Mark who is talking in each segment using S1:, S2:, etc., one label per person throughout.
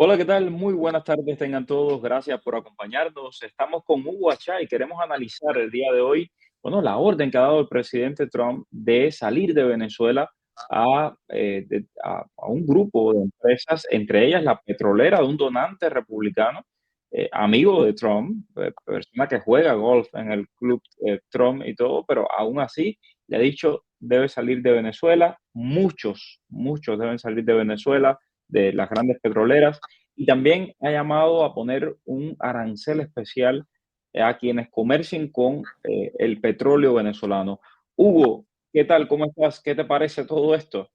S1: Hola, ¿qué tal? Muy buenas tardes tengan todos. Gracias por acompañarnos. Estamos con Hugo Achá y queremos analizar el día de hoy, bueno, la orden que ha dado el presidente Trump de salir de Venezuela a un grupo de empresas, entre ellas la petrolera de un donante republicano, amigo de Trump, persona que juega golf en el club Trump y todo, pero aún así le ha dicho debe salir de Venezuela. Muchos deben salir de Venezuela, de las grandes petroleras, y también ha llamado a poner un arancel especial a quienes comercien con el petróleo venezolano. Hugo, ¿qué tal? ¿Cómo estás? ¿Qué te parece todo esto?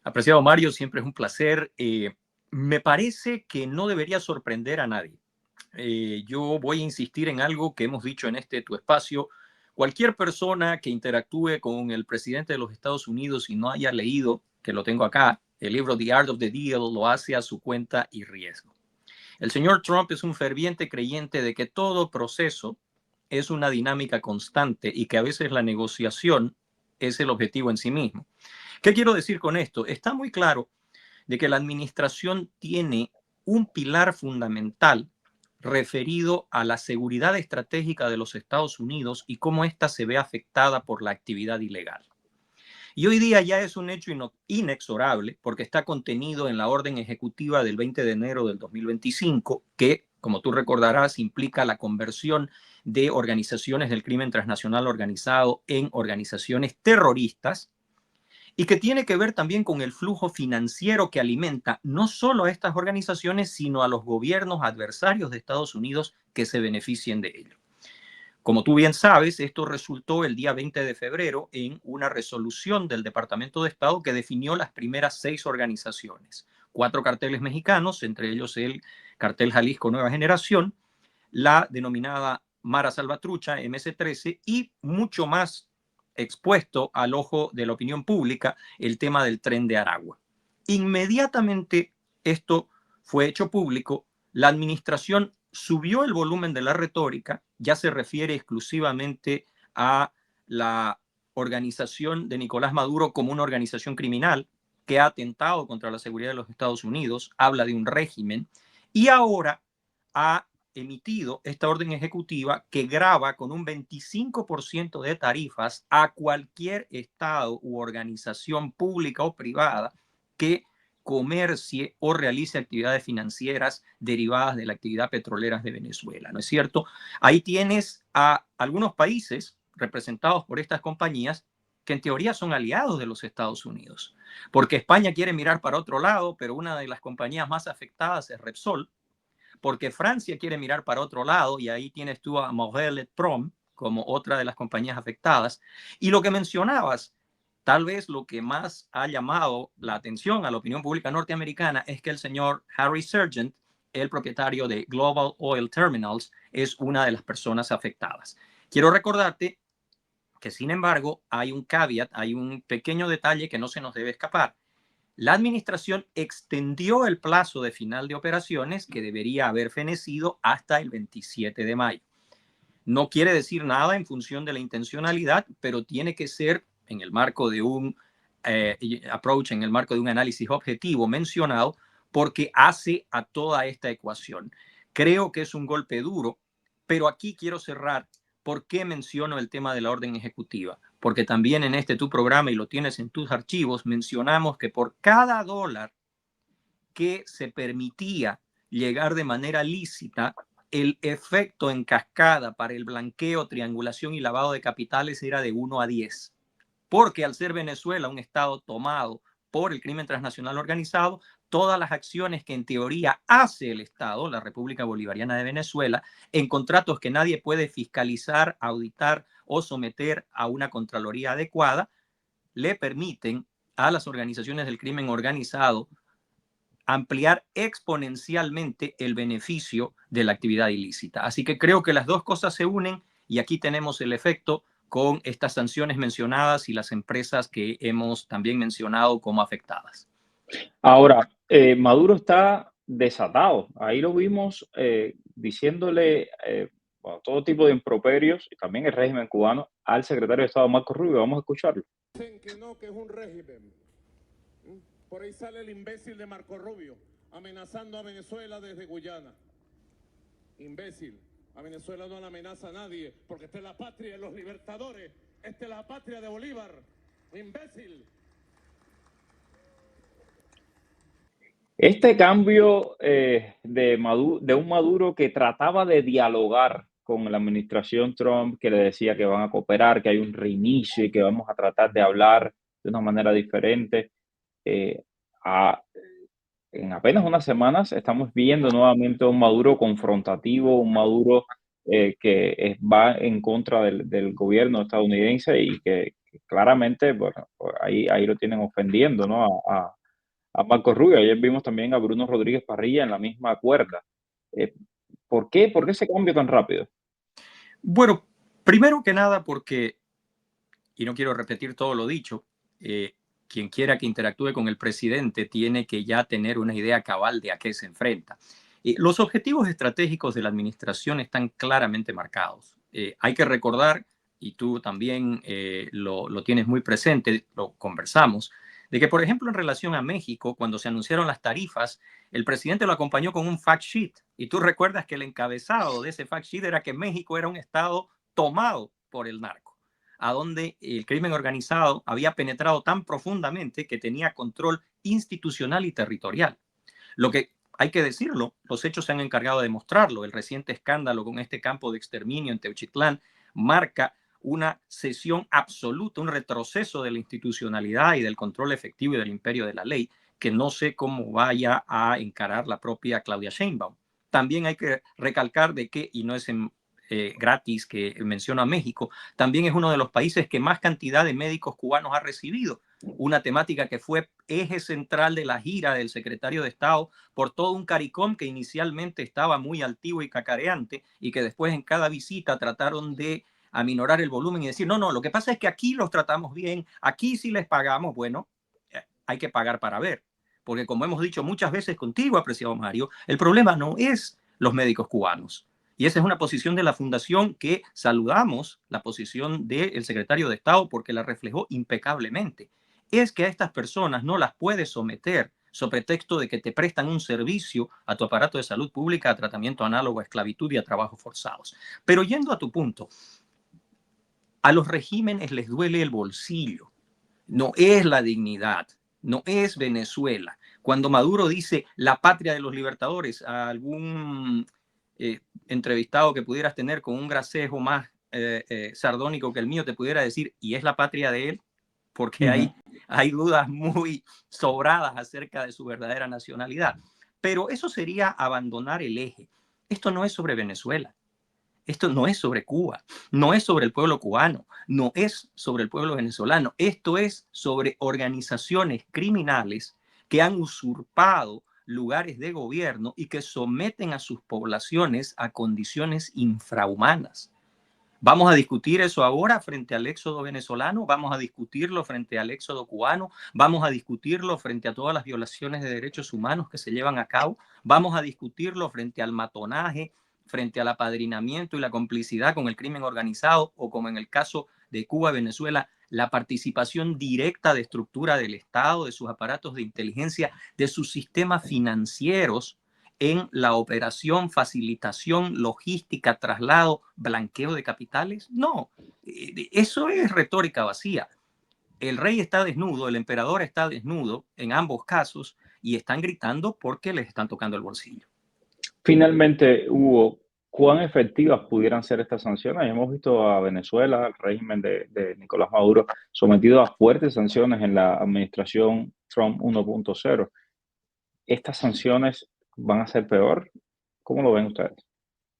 S2: Apreciado Mario, siempre es un placer. Me parece que no debería sorprender a nadie. Yo voy a insistir en algo que hemos dicho en tu espacio. Cualquier persona que interactúe con el presidente de los Estados Unidos y no haya leído, que lo tengo acá, el libro The Art of the Deal, lo hace a su cuenta y riesgo. El señor Trump es un ferviente creyente de que todo proceso es una dinámica constante y que a veces la negociación es el objetivo en sí mismo. ¿Qué quiero decir con esto? Está muy claro de que la administración tiene un pilar fundamental referido a la seguridad estratégica de los Estados Unidos y cómo ésta se ve afectada por la actividad ilegal. Y hoy día ya es un hecho inexorable porque está contenido en la orden ejecutiva del 20 de enero del 2025 que, como tú recordarás, implica la conversión de organizaciones del crimen transnacional organizado en organizaciones terroristas y que tiene que ver también con el flujo financiero que alimenta no solo a estas organizaciones, sino a los gobiernos adversarios de Estados Unidos que se beneficien de ello. Como tú bien sabes, esto resultó el día 20 de febrero en una resolución del Departamento de Estado que definió las primeras 6 organizaciones, 4 carteles mexicanos, entre ellos el cartel Jalisco Nueva Generación, la denominada Mara Salvatrucha, MS-13, y mucho más expuesto al ojo de la opinión pública el tema del Tren de Aragua. Inmediatamente esto fue hecho público, la administración subió el volumen de la retórica, ya se refiere exclusivamente a la organización de Nicolás Maduro como una organización criminal que ha atentado contra la seguridad de los Estados Unidos, habla de un régimen, y ahora ha emitido esta orden ejecutiva que grava con un 25% de tarifas a cualquier estado u organización pública o privada que comercie o realice actividades financieras derivadas de la actividad petrolera de Venezuela, ¿no es cierto? Ahí tienes a algunos países representados por estas compañías que en teoría son aliados de los Estados Unidos, porque España quiere mirar para otro lado, pero una de las compañías más afectadas es Repsol, porque Francia quiere mirar para otro lado y ahí tienes tú a Maurel Prom como otra de las compañías afectadas. Y lo que mencionabas, tal vez lo que más ha llamado la atención a la opinión pública norteamericana es que el señor Harry Sergent, el propietario de Global Oil Terminals, es una de las personas afectadas. Quiero recordarte que, sin embargo, hay un caveat, hay un pequeño detalle que no se nos debe escapar. La administración extendió el plazo de final de operaciones que debería haber fenecido hasta el 27 de mayo. No quiere decir nada en función de la intencionalidad, pero tiene que ser en el marco de un approach, en el marco de un análisis objetivo mencionado, porque hace a toda esta ecuación. Creo que es un golpe duro, pero aquí quiero cerrar. ¿Por qué menciono el tema de la orden ejecutiva? Porque también en tu programa, y lo tienes en tus archivos, mencionamos que por cada dólar que se permitía llegar de manera lícita, el efecto en cascada para el blanqueo, triangulación y lavado de capitales era de 1 a 10. Porque al ser Venezuela un estado tomado por el crimen transnacional organizado, todas las acciones que en teoría hace el Estado, la República Bolivariana de Venezuela, en contratos que nadie puede fiscalizar, auditar o someter a una contraloría adecuada, le permiten a las organizaciones del crimen organizado ampliar exponencialmente el beneficio de la actividad ilícita. Así que creo que las dos cosas se unen y aquí tenemos el efecto con estas sanciones mencionadas y las empresas que hemos también mencionado como afectadas.
S1: Ahora, Maduro está desatado. Ahí lo vimos diciéndole bueno, todo tipo de improperios y también el régimen cubano al secretario de Estado Marco Rubio. Vamos a escucharlo.
S3: Dicen que no, que es un régimen. Por ahí sale el imbécil de Marco Rubio amenazando a Venezuela desde Guyana. Imbécil, a Venezuela no le amenaza a nadie, porque esta es la patria de los libertadores, esta es la patria de Bolívar. Imbécil.
S1: Este cambio de un Maduro que trataba de dialogar con la administración Trump, que le decía que van a cooperar, que hay un reinicio y que vamos a tratar de hablar de una manera diferente, eh, a en apenas unas semanas estamos viendo nuevamente un Maduro confrontativo, un Maduro que va en contra del gobierno estadounidense y que claramente, bueno, pues ahí lo tienen ofendiendo, ¿no? A Marco Rubio. Ayer vimos también a Bruno Rodríguez Parrilla en la misma cuerda. Eh, ¿Por qué ese cambio tan rápido?
S2: Bueno, primero que nada porque, y no quiero repetir todo lo dicho, quien quiera que interactúe con el presidente tiene que ya tener una idea cabal de a qué se enfrenta. Los objetivos estratégicos de la administración están claramente marcados. Hay que recordar, y tú también lo tienes muy presente, lo conversamos, de que, por ejemplo, en relación a México, cuando se anunciaron las tarifas, el presidente lo acompañó con un fact sheet. Y tú recuerdas que el encabezado de ese fact sheet era que México era un estado tomado por el narco, a donde el crimen organizado había penetrado tan profundamente que tenía control institucional y territorial. Lo que hay que decirlo, los hechos se han encargado de demostrarlo. El reciente escándalo con este campo de exterminio en Teuchitlán marca una cesión absoluta, un retroceso de la institucionalidad y del control efectivo y del imperio de la ley, que no sé cómo vaya a encarar la propia Claudia Sheinbaum. También hay que recalcar de que, y no es gratis que menciono a México, también es uno de los países que más cantidad de médicos cubanos ha recibido, una temática que fue eje central de la gira del secretario de Estado por todo un CARICOM que inicialmente estaba muy altivo y cacareante y que después en cada visita trataron de aminorar el volumen y decir, no, no, lo que pasa es que aquí los tratamos bien, aquí sí les pagamos, bueno, hay que pagar para ver. Porque como hemos dicho muchas veces contigo, apreciado Mario, el problema no es los médicos cubanos. Y esa es una posición de la Fundación que saludamos, la posición del secretario de Estado, porque la reflejó impecablemente. Es que a estas personas no las puedes someter sobre pretexto de que te prestan un servicio a tu aparato de salud pública, a tratamiento análogo a esclavitud y a trabajos forzados. Pero yendo a tu punto, a los regímenes les duele el bolsillo, no es la dignidad, no es Venezuela. Cuando Maduro dice la patria de los libertadores, a algún entrevistado que pudieras tener con un gracejo más sardónico que el mío te pudiera decir, ¿y es la patria de él? Porque hay dudas muy sobradas acerca de su verdadera nacionalidad. Pero eso sería abandonar el eje. Esto no es sobre Venezuela. Esto no es sobre Cuba, no es sobre el pueblo cubano, no es sobre el pueblo venezolano. Esto es sobre organizaciones criminales que han usurpado lugares de gobierno y que someten a sus poblaciones a condiciones infrahumanas. ¿Vamos a discutir eso ahora frente al éxodo venezolano? ¿Vamos a discutirlo frente al éxodo cubano? ¿Vamos a discutirlo frente a todas las violaciones de derechos humanos que se llevan a cabo? ¿Vamos a discutirlo frente al matonaje, frente al apadrinamiento y la complicidad con el crimen organizado o, como en el caso de Cuba y Venezuela, la participación directa de estructura del Estado, de sus aparatos de inteligencia, de sus sistemas financieros en la operación, facilitación, logística, traslado, blanqueo de capitales? No, eso es retórica vacía. El rey está desnudo, el emperador está desnudo en ambos casos y están gritando porque les están tocando el bolsillo.
S1: Finalmente, Hugo, ¿cuán efectivas pudieran ser estas sanciones? Hemos visto a Venezuela, el régimen de Nicolás Maduro, sometido a fuertes sanciones en la administración Trump 1.0. ¿Estas sanciones van a ser peor? ¿Cómo lo ven ustedes?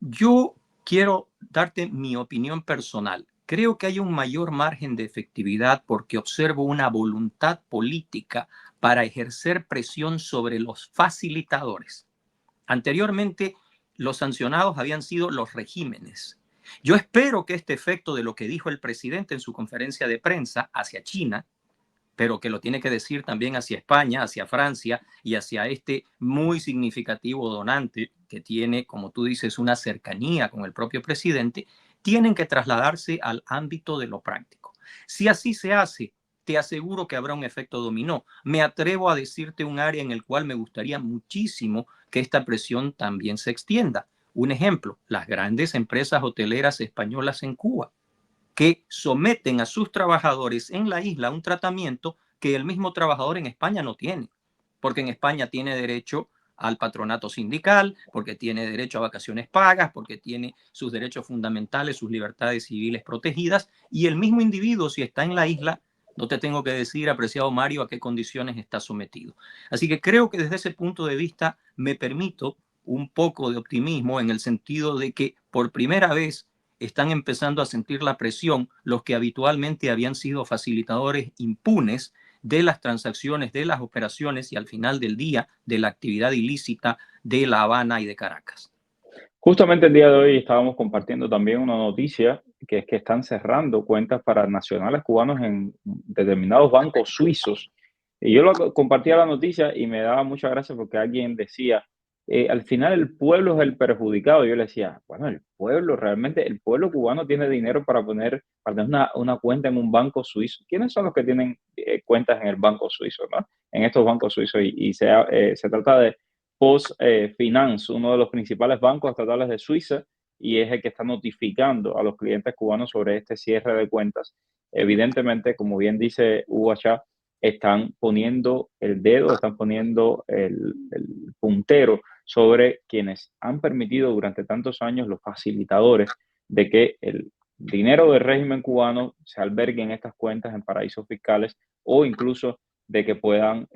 S2: Yo quiero darte mi opinión personal. Creo que hay un mayor margen de efectividad porque observo una voluntad política para ejercer presión sobre los facilitadores. Anteriormente, los sancionados habían sido los regímenes. Yo espero que este efecto de lo que dijo el presidente en su conferencia de prensa hacia China, pero que lo tiene que decir también hacia España, hacia Francia y hacia este muy significativo donante que tiene, como tú dices, una cercanía con el propio presidente, tienen que trasladarse al ámbito de lo práctico. Si así se hace, te aseguro que habrá un efecto dominó. Me atrevo a decirte un área en el cual me gustaría muchísimo que esta presión también se extienda. Un ejemplo, las grandes empresas hoteleras españolas en Cuba, que someten a sus trabajadores en la isla a un tratamiento que el mismo trabajador en España no tiene, porque en España tiene derecho al patronato sindical, porque tiene derecho a vacaciones pagas, porque tiene sus derechos fundamentales, sus libertades civiles protegidas, y el mismo individuo, si está en la isla, no te tengo que decir, apreciado Mario, a qué condiciones está sometido. Así que creo que desde ese punto de vista me permito un poco de optimismo en el sentido de que por primera vez están empezando a sentir la presión los que habitualmente habían sido facilitadores impunes de las transacciones, de las operaciones y al final del día de la actividad ilícita de La Habana y de Caracas.
S1: Justamente el día de hoy estábamos compartiendo también una noticia que es que están cerrando cuentas para nacionales cubanos en determinados bancos suizos. Y yo compartía la noticia y me daba mucha gracia porque alguien decía, al final el pueblo es el perjudicado. Yo le decía, bueno, el pueblo, realmente el pueblo cubano tiene dinero para tener una cuenta en un banco suizo. ¿Quiénes son los que tienen cuentas en el banco suizo, ¿no? En estos bancos suizos y se trata de PostFinance, uno de los principales bancos estatales de Suiza, y es el que está notificando a los clientes cubanos sobre este cierre de cuentas. Evidentemente, como bien dice Hugo Achá, están poniendo el dedo, están poniendo el puntero sobre quienes han permitido durante tantos años, los facilitadores, de que el dinero del régimen cubano se albergue en estas cuentas en paraísos fiscales o incluso de que puedan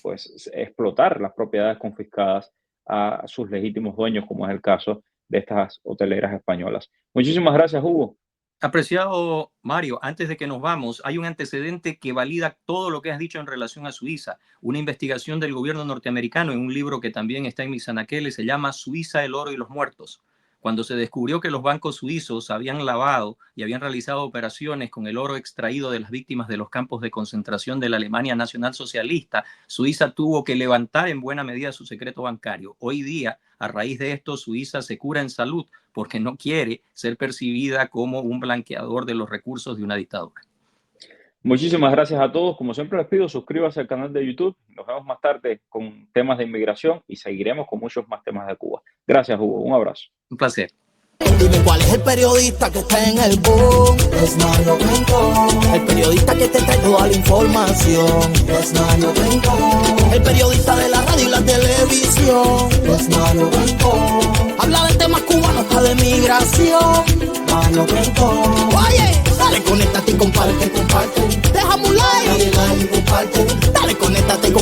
S1: pues explotar las propiedades confiscadas a sus legítimos dueños, como es el caso de estas hoteleras españolas. Muchísimas gracias, Hugo.
S2: Apreciado Mario, antes de que nos vamos, hay un antecedente que valida todo lo que has dicho en relación a Suiza. Una investigación del gobierno norteamericano en un libro que también está en mis anaqueles, se llama Suiza, el oro y los muertos. Cuando se descubrió que los bancos suizos habían lavado y habían realizado operaciones con el oro extraído de las víctimas de los campos de concentración de la Alemania nacionalsocialista, Suiza tuvo que levantar en buena medida su secreto bancario. Hoy día, a raíz de esto, Suiza se cura en salud porque no quiere ser percibida como un blanqueador de los recursos de una dictadura.
S1: Muchísimas gracias a todos. Como siempre les pido, suscríbanse al canal de YouTube. Nos vemos más tarde con temas de inmigración y seguiremos con muchos más temas de Cuba. Gracias, Hugo. Un abrazo.
S2: Un placer.
S4: Dime cuál es el periodista que está en el boom. Es Mario Rincón. El periodista que te trae toda la información. Es Mario Rincón. El periodista de la radio y la televisión. Es Mario Rincón. Habla de temas cubanos, está de migración. Mario Rincón. Oye, dale, conéctate y comparte. Déjame un like. Dale, comparte. Dale, conéctate y comparte.